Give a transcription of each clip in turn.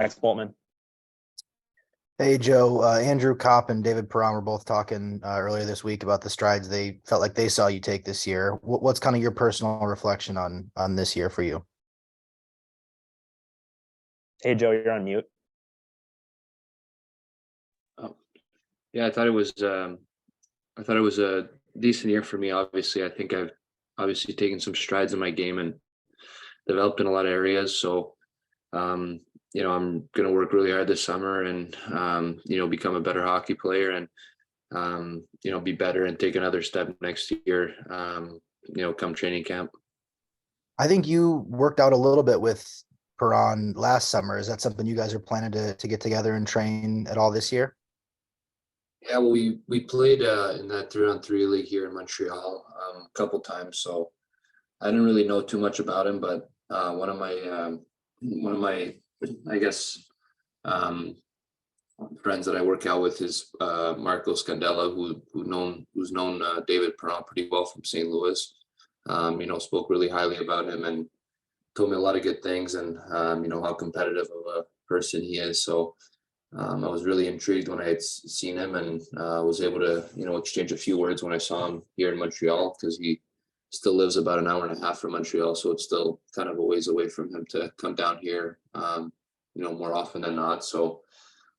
Max Boltman. Hey, Joe. Andrew Kopp and David Perron were both talking earlier this week about the strides they felt like they saw you take this year. What's kind of your personal reflection on this year for you? Hey, Joe, you're on mute. Oh, yeah, I thought it was a decent year for me. Obviously, I think I've obviously taken some strides in my game and developed in a lot of areas. So, I'm going to work really hard this summer and, become a better hockey player and, be better and take another step next year, come training camp. I think you worked out a little bit with Perron last summer. Is that something you guys are planning to get together and train at all this year? Yeah, well, we played in that 3-on-3 league here in Montreal a couple times, so I didn't really know too much about him. But one of my, I guess, friends that I work out with is Marco Scandella, who's known David Perron pretty well from St. Louis. Spoke really highly about him and told me a lot of good things, and how competitive of a person he is. So. I was really intrigued when I had seen him and was able to, exchange a few words when I saw him here in Montreal, because he still lives about an hour and a half from Montreal. So it's still kind of a ways away from him to come down here, more often than not. So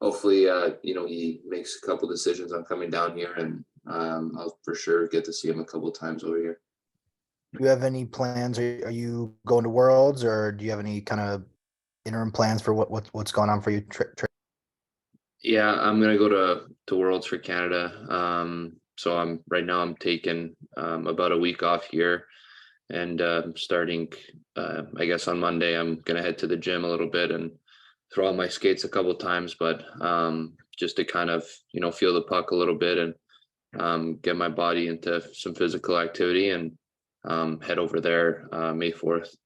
hopefully, he makes a couple decisions on coming down here, and I'll for sure get to see him a couple of times over here. Do you have any plans? Are you going to Worlds, or do you have any kind of interim plans for what's going on for you? Yeah, I'm gonna go to Worlds for Canada. So I'm taking about a week off here, and starting I guess on Monday I'm gonna head to the gym a little bit and throw out my skates a couple times, but just to kind of feel the puck a little bit and get my body into some physical activity, and head over there May 4th.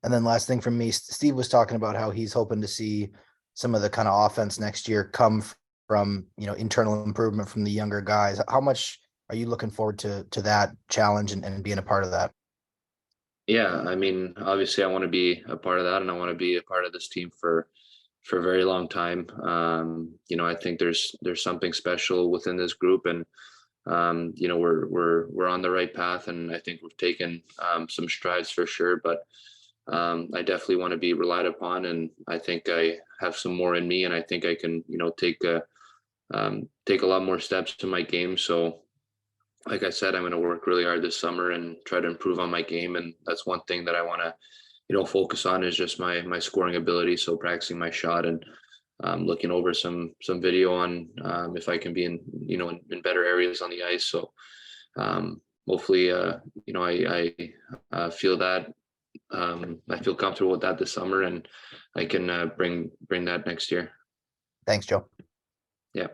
And then last thing from me, Steve was talking about how he's hoping to see some of the kind of offense next year come from, internal improvement from the younger guys. How much are you looking forward to that challenge and being a part of that? Yeah, I mean, obviously I want to be a part of that, and I want to be a part of this team for a very long time. I think there's something special within this group, and we're on the right path, and I think we've taken some strides for sure, but I definitely want to be relied upon, and I think I have some more in me, and I think I can, take a lot more steps to my game. So, like I said, I'm going to work really hard this summer and try to improve on my game, and that's one thing that I want to, focus on, is just my scoring ability. So practicing my shot and looking over some video on if I can be in better areas on the ice. So hopefully, I feel that. I feel comfortable with that this summer, and I can bring that next year. Thanks, Joe. Yeah.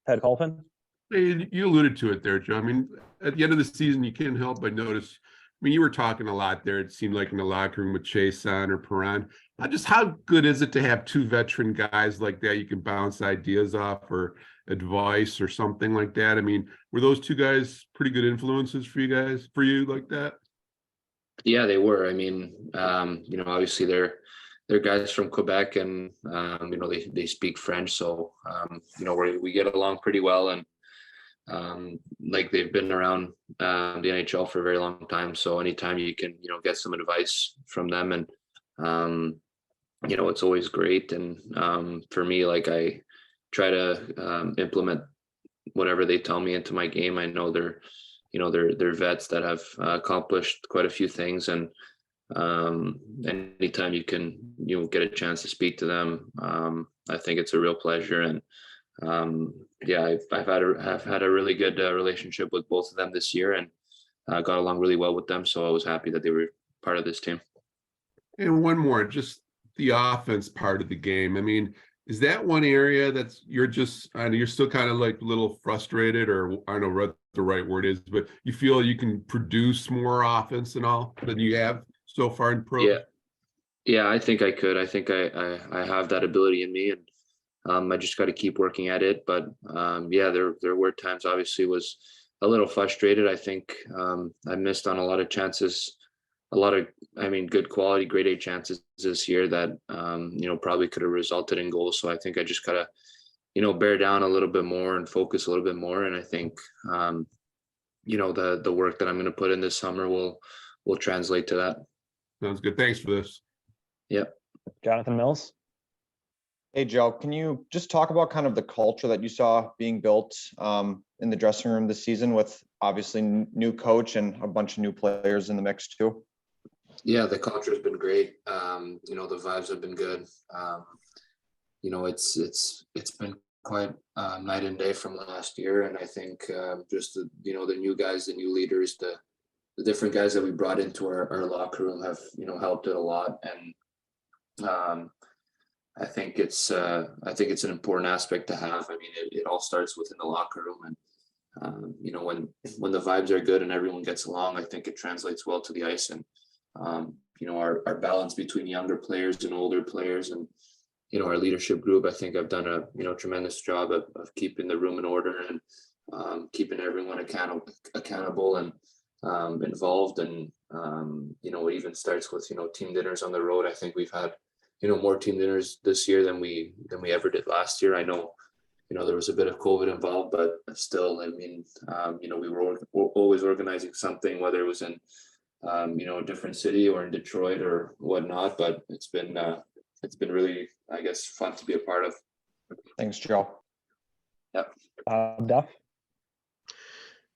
Ted Colpin. Hey, you alluded to it there, Joe. I mean, at the end of the season, you can't help but notice. I mean, you were talking a lot there. It seemed like in the locker room with Chason or Perron. Just how good is it to have two veteran guys like that you can bounce ideas off or advice or something like that? I mean, were those two guys pretty good influences for you like that? Yeah, they were. I mean, obviously they're guys from Quebec, and they speak French, so we get along pretty well, and like they've been around the NHL for a very long time. So anytime you can get some advice from them, and it's always great. And for me, like, I try to implement whatever they tell me into my game. I know they're vets that have accomplished quite a few things, and anytime you can get a chance to speak to them, I think it's a real pleasure. And I've had a really good relationship with both of them this year, and got along really well with them. So I was happy that they were part of this team. And one more, just the offense part of the game. I mean, is that one area that's you're still kind of like a little frustrated, or I don't know what the right word is, but you feel you can produce more offense and all than you have so far in pro? Yeah, I think I could. I think I have that ability in me, and I just got to keep working at it. But there were times, obviously, was a little frustrated. I think I missed on a lot of chances lot of, I mean, good quality grade A chances this year that, probably could have resulted in goals. So I think I just gotta, bear down a little bit more and focus a little bit more. And I think, the work that I'm going to put in this summer will translate to that. Sounds good. Thanks for this. Yep. Jonathan Mills. Hey, Joe, can you just talk about kind of the culture that you saw being built in the dressing room this season with obviously new coach and a bunch of new players in the mix too? Yeah, the culture has been great. The vibes have been good. It's been quite night and day from last year. And I think just the new guys, the new leaders, the different guys that we brought into our locker room have, helped it a lot. And I think it's an important aspect to have. I mean, it all starts within the locker room, and when the vibes are good and everyone gets along, I think it translates well to the ice. And our balance between younger players and older players, and our leadership group, I think I've done a tremendous job of keeping the room in order and keeping everyone accountable and involved. And it even starts with team dinners on the road. I think we've had more team dinners this year than we ever did last year. I know, there was a bit of COVID involved, but still, I mean, we were always organizing something, whether it was in, a different city or in Detroit or whatnot. But it's been really, I guess, fun to be a part of. Thanks, Joe. Yep. Duff.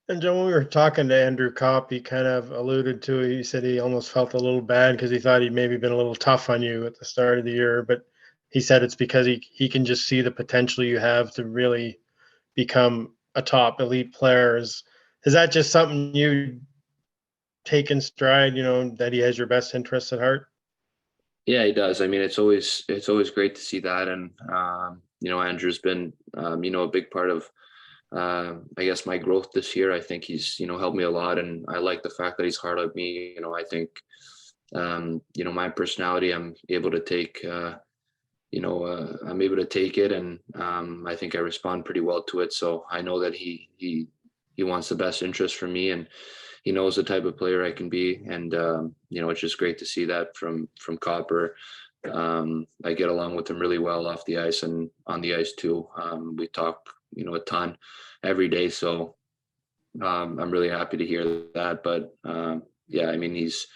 And Joe, when we were talking to Andrew Kopp, he kind of alluded to it. He said he almost felt a little bad because he thought he'd maybe been a little tough on you at the start of the year. But he said it's because he can just see the potential you have to really become a top elite player. Is that just something you take in stride, that he has your best interests at heart? Yeah, he does. I mean, it's always great to see that. And, Andrew's been, a big part of, I guess, my growth this year. I think he's, helped me a lot, and I like the fact that he's hard on me. I think, my personality, I'm able to take, I'm able to take it, and I think I respond pretty well to it. So I know that he wants the best interest for me, and he knows the type of player I can be. And it's just great to see that from Copper. I get along with him really well off the ice and on the ice too. We talk, a ton every day. So I'm really happy to hear that. But yeah, I mean, he's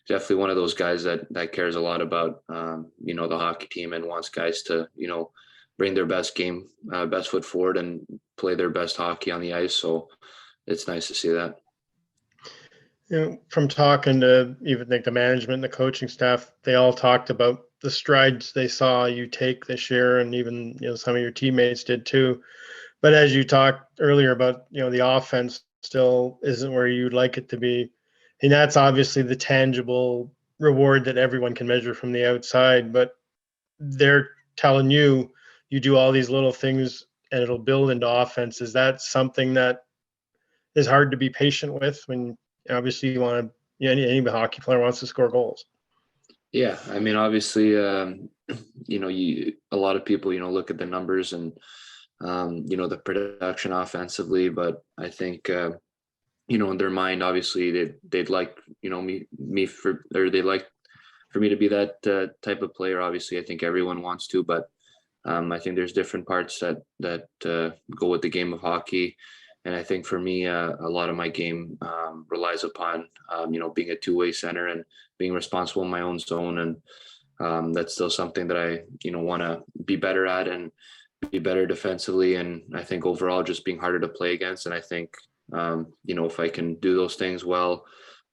definitely one of those guys that cares a lot about, the hockey team and wants guys to, bring their best game, best foot forward and play their best hockey on the ice. So it's nice to see that. From talking to even like the management and the coaching staff, they all talked about the strides they saw you take this year, and even some of your teammates did too. But as you talked earlier about the offense still isn't where you'd like it to be, and that's obviously the tangible reward that everyone can measure from the outside. But they're telling you do all these little things and it'll build into offense. Is that something that is hard to be patient with when obviously you want to, any hockey player wants to score goals? Yeah, I mean, obviously, a lot of people, look at the numbers and, the production offensively, but I think, in their mind, obviously they'd like, they'd like for me to be that type of player. Obviously, I think everyone wants to, but I think there's different parts that go with the game of hockey. And I think for me, a lot of my game relies upon, being a two-way center and being responsible in my own zone. And that's still something that I, want to be better at and be better defensively. And I think overall just being harder to play against. And I think, if I can do those things well,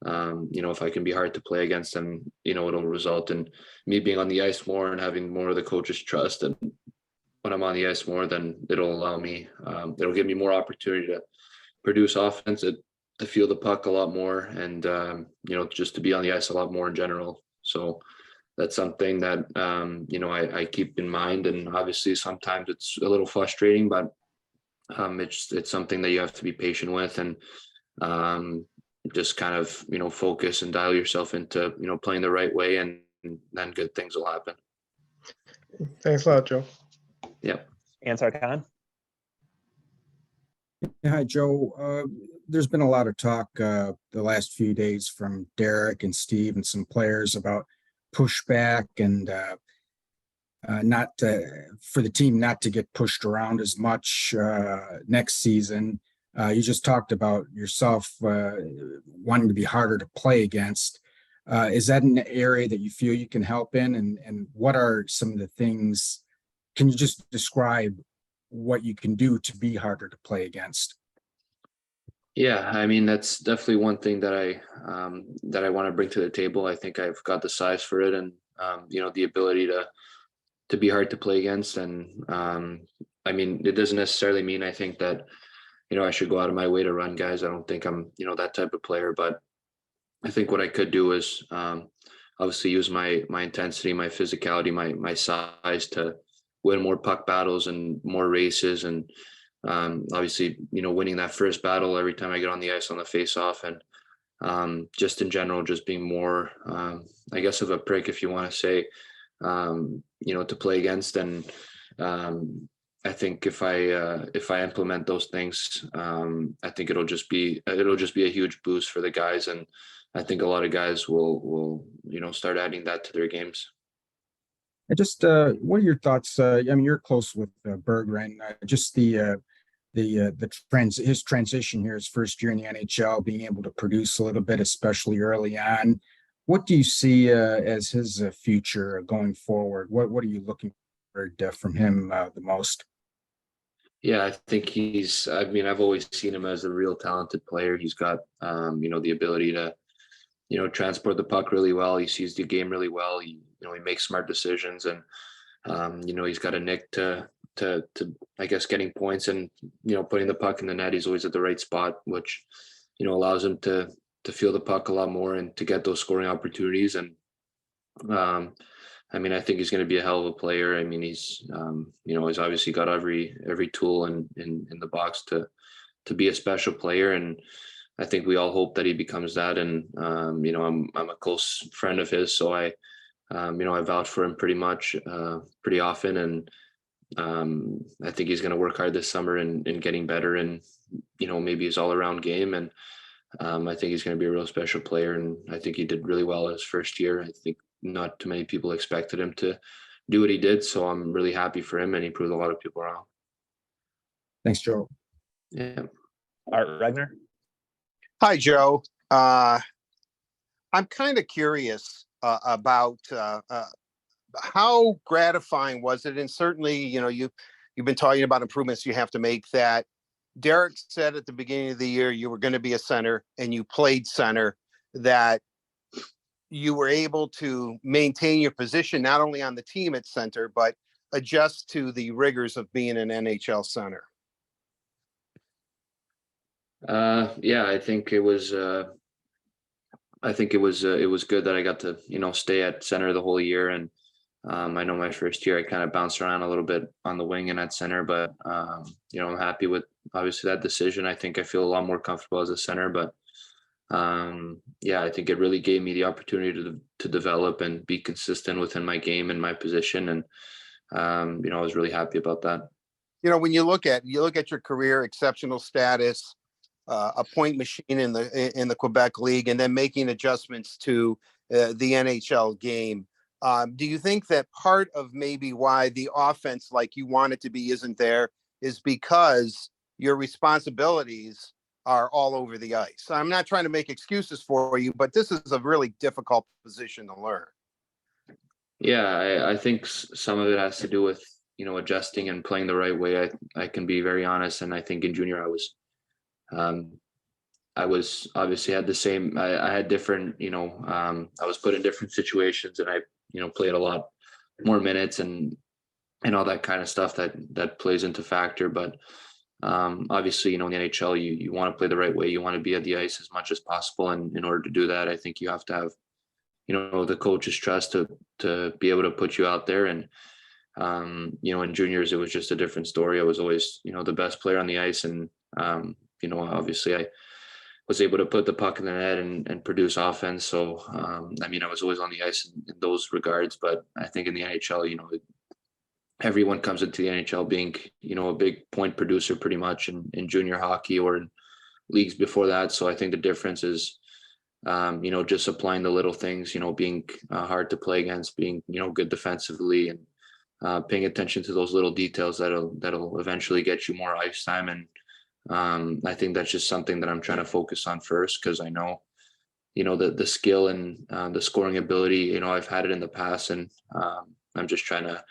if I can be hard to play against, then, it'll result in me being on the ice more and having more of the coach's trust. And when I'm on the ice more, then it'll allow me, it'll give me more opportunity to produce offense, to feel the puck a lot more, and, just to be on the ice a lot more in general. So that's something that, I keep in mind. And obviously sometimes it's a little frustrating, but it's something that you have to be patient with, and just kind of, focus and dial yourself into, playing the right way, and then good things will happen. Thanks a lot, Joe. Yep. Ansar Khan. Yeah, hi, Joe. There's been a lot of talk the last few days from Derek and Steve and some players about pushback and not for the team not to get pushed around as much next season. You just talked about yourself wanting to be harder to play against. Is that an area that you feel you can help in? And what are some of the things? Can you just describe what you can do to be harder to play against? Yeah, I mean that's definitely one thing that I want to bring to the table. I think I've got the size for it, and the ability to be hard to play against. And I mean, it doesn't necessarily mean I think that I should go out of my way to run guys. I don't think I'm that type of player, but I think what I could do is obviously use my intensity, my physicality, my size to win more puck battles and more races, and obviously winning that first battle every time I get on the ice on the face-off, and just in general, just being more I guess of a prick, if you want to say, to play against. And I think if I implement those things, I think it'll just be a huge boost for the guys, and I think a lot of guys will start adding that to their games. I just what are your thoughts? I mean, you're close with Berggren. Just his transition here, his first year in the NHL, being able to produce a little bit, especially early on. What do you see as his future going forward? What are you looking for from him the most? Yeah, I think I mean, I've always seen him as a real talented player. He's got, the ability to, transport the puck really well. He sees the game really well. He makes smart decisions, and, he's got a nick to, I guess, getting points and, putting the puck in the net. He's always at the right spot, which, allows him to feel the puck a lot more and to get those scoring opportunities. And, I mean, I think he's going to be a hell of a player. I mean, he's obviously got every tool in the box to be a special player, and I think we all hope that he becomes that. And I'm a close friend of his, so I vouch for him pretty often, and I think he's going to work hard this summer in getting better, and maybe his all around game. And I think he's going to be a real special player, and I think he did really well his first year. I think not too many people expected him to do what he did, so I'm really happy for him, and he proved a lot of people wrong. Thanks, Joe. Yeah. Art Regner. Hi, Joe. I'm kind of curious about how gratifying was it? And certainly, you've been talking about improvements you have to make. That Derek said at the beginning of the year you were going to be a center, and you played center, that you were able to maintain your position not only on the team at center, but adjust to the rigors of being an NHL center. Yeah, I think it was good that I got to stay at center the whole year. And I know my first year I kind of bounced around a little bit on the wing and at center, but I'm happy with obviously that decision. I think I feel a lot more comfortable as a center, but yeah, I think it really gave me the opportunity to develop and be consistent within my game and my position, and I was really happy about that. When you look at your career, exceptional status, a point machine in the Quebec League, and then making adjustments to the NHL game. Do you think that part of maybe why the offense like you want it to be isn't there is because your responsibilities are all over the ice? I'm not trying to make excuses for you, but this is a really difficult position to learn. Yeah, I think some of it has to do with adjusting and playing the right way. I can be very honest, and I think in junior I was obviously had the same. I had different. I was put in different situations, and I played a lot more minutes and all that kind of stuff that plays into factor. But obviously, in the NHL, you want to play the right way. You want to be at the ice as much as possible, and in order to do that, I think you have to have the coach's trust to be able to put you out there. And in juniors, it was just a different story. I was always the best player on the ice, and obviously I was able to put the puck in the net and produce offense. So I was always on the ice in those regards. But I think in the NHL, everyone comes into the NHL being, a big point producer pretty much in junior hockey or in leagues before that. So I think the difference is, just applying the little things, being hard to play against, being, good defensively, and paying attention to those little details that'll eventually get you more ice time. And I think that's just something that I'm trying to focus on first, because I know, the skill and the scoring ability, I've had it in the past, and I'm just trying to,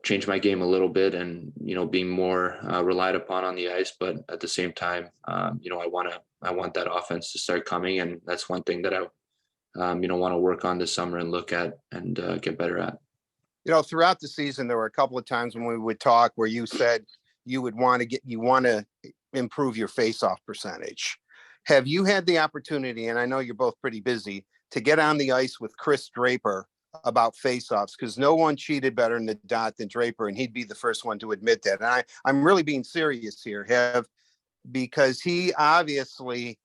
change my game a little bit and, being more relied upon on the ice. But at the same time, I want that offense to start coming. And that's one thing that I, want to work on this summer and look at and get better at. Throughout the season, there were a couple of times when we would talk where you said you want to improve your face-off percentage. Have you had the opportunity, and I know you're both pretty busy, to get on the ice with Chris Draper about face-offs? Because no one cheated better in the dot than Draper, and he'd be the first one to admit that. And I'm really being serious here, because he obviously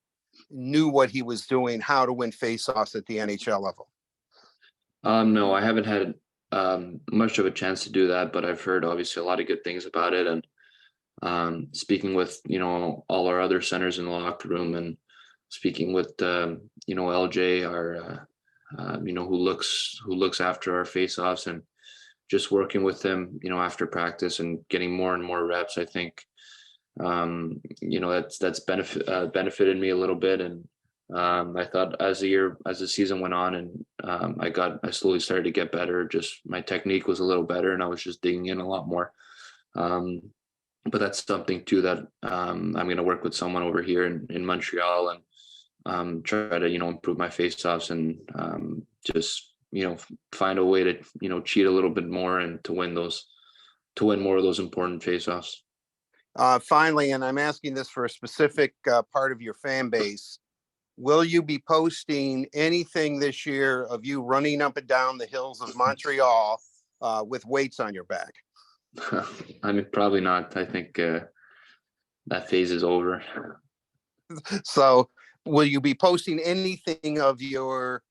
knew what he was doing, how to win face-offs at the NHL level. No, I haven't had much of a chance to do that, but I've heard obviously a lot of good things about it. And speaking with, all our other centers in the locker room, and speaking with, LJ, our, who looks after our face-offs, and just working with him, after practice and getting more and more reps, I think, that's benefited me a little bit. And I thought as the season went on, and I slowly started to get better. Just my technique was a little better, and I was just digging in a lot more. But that's something too that I'm going to work with someone over here in Montreal, and try to, improve my face-offs, and just, find a way to, cheat a little bit more, and to win more of those important face-offs. Finally, and I'm asking this for a specific part of your fan base, will you be posting anything this year of you running up and down the hills of Montreal with weights on your back? I mean, probably not. I think that phase is over. So will you be posting anything of your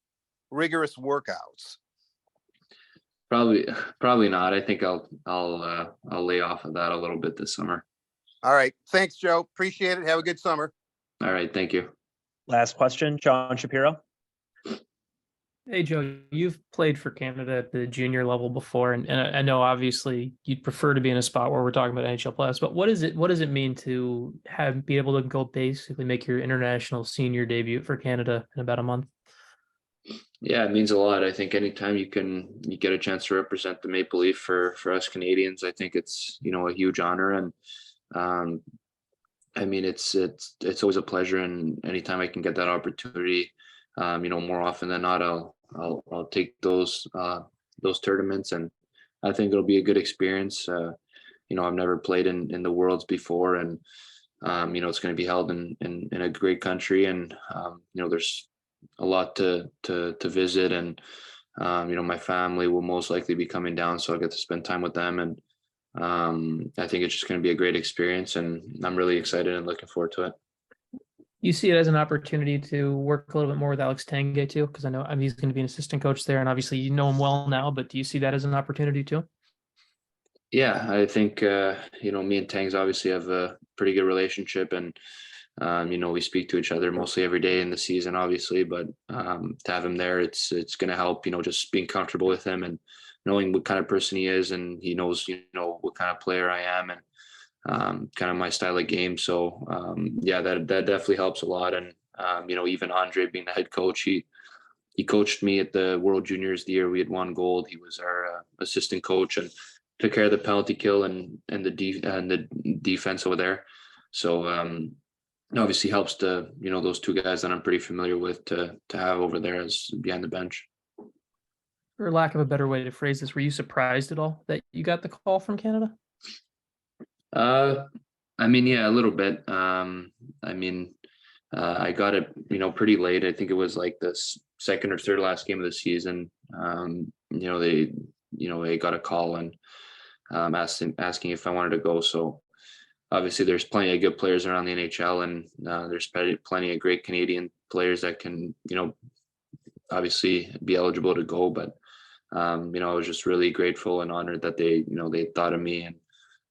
rigorous workouts? Probably not. I think I'll lay off of that a little bit this summer. All right. Thanks, Joe. Appreciate it. Have a good summer. All right. Thank you. Last question, John Shapiro. Hey, Joe, you've played for Canada at the junior level before, and I know obviously you'd prefer to be in a spot where we're talking about NHL players, but what does it mean to be able to go basically make your international senior debut for Canada in about a month? Yeah, it means a lot. I think anytime you get a chance to represent the Maple Leaf for us Canadians, I think it's, a huge honor. And I mean, it's always a pleasure, and anytime I can get that opportunity, more often than not, I'll take those tournaments, and I think it'll be a good experience. I've never played in the Worlds before, and it's going to be held in a great country, and there's a lot to visit, and my family will most likely be coming down, so I'll get to spend time with them, and I think it's just going to be a great experience, and I'm really excited and looking forward to it. You see it as an opportunity to work a little bit more with Alex Tanguay too, because I know he's going to be an assistant coach there, and obviously you know him well now. But do you see that as an opportunity too? Yeah, I think me and Tangs obviously have a pretty good relationship, and we speak to each other mostly every day in the season, obviously. But to have him there, it's going to help. Just being comfortable with him and knowing what kind of person he is, and he knows what kind of player I am, and kind of my style of game. So yeah, that definitely helps a lot. And even Andre being the head coach, he coached me at the World Juniors the year we had won gold. He was our assistant coach and took care of the penalty kill and the defense over there. So obviously helps to those two guys that I'm pretty familiar with to have over there as behind the bench. For lack of a better way to phrase this, were you surprised at all that you got the call from Canada? I mean, yeah, a little bit. I got it, pretty late. I think it was like the second or third last game of the season. They got a call and asking if I wanted to go. So obviously there's plenty of good players around the NHL, and there's plenty of great Canadian players that can, obviously be eligible to go. But I was just really grateful and honored that they thought of me,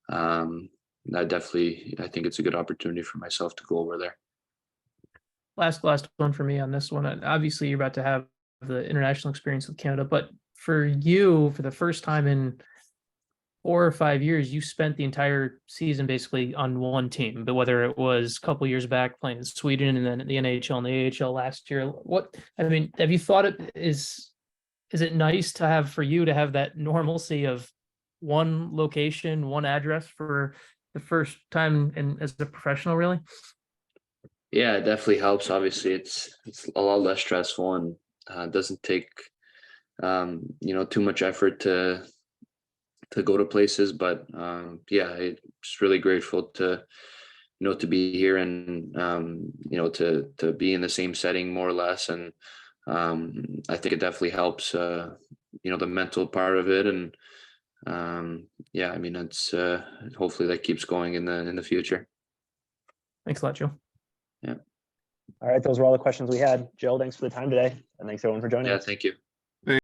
and that definitely, I think it's a good opportunity for myself to go over there. Last one for me on this one. Obviously, you're about to have the international experience with Canada, but for you, for the first time in 4 or 5 years, you spent the entire season basically on one team. But whether it was a couple years back playing in Sweden and then the NHL and the AHL last year, have you thought is it nice to have for you to have that normalcy of one location, one address for the first time and as a professional, really? Yeah, it definitely helps. Obviously, it's a lot less stressful, and it doesn't take too much effort to go to places. But yeah, I'm just really grateful to to be here and to be in the same setting more or less. And I think it definitely helps the mental part of it. And yeah, I mean, it's hopefully that keeps going in the future. Thanks a lot, Joe. All right, those were all the questions we had. Joe, thanks for the time today, and thanks everyone for joining Yeah, us. thank you.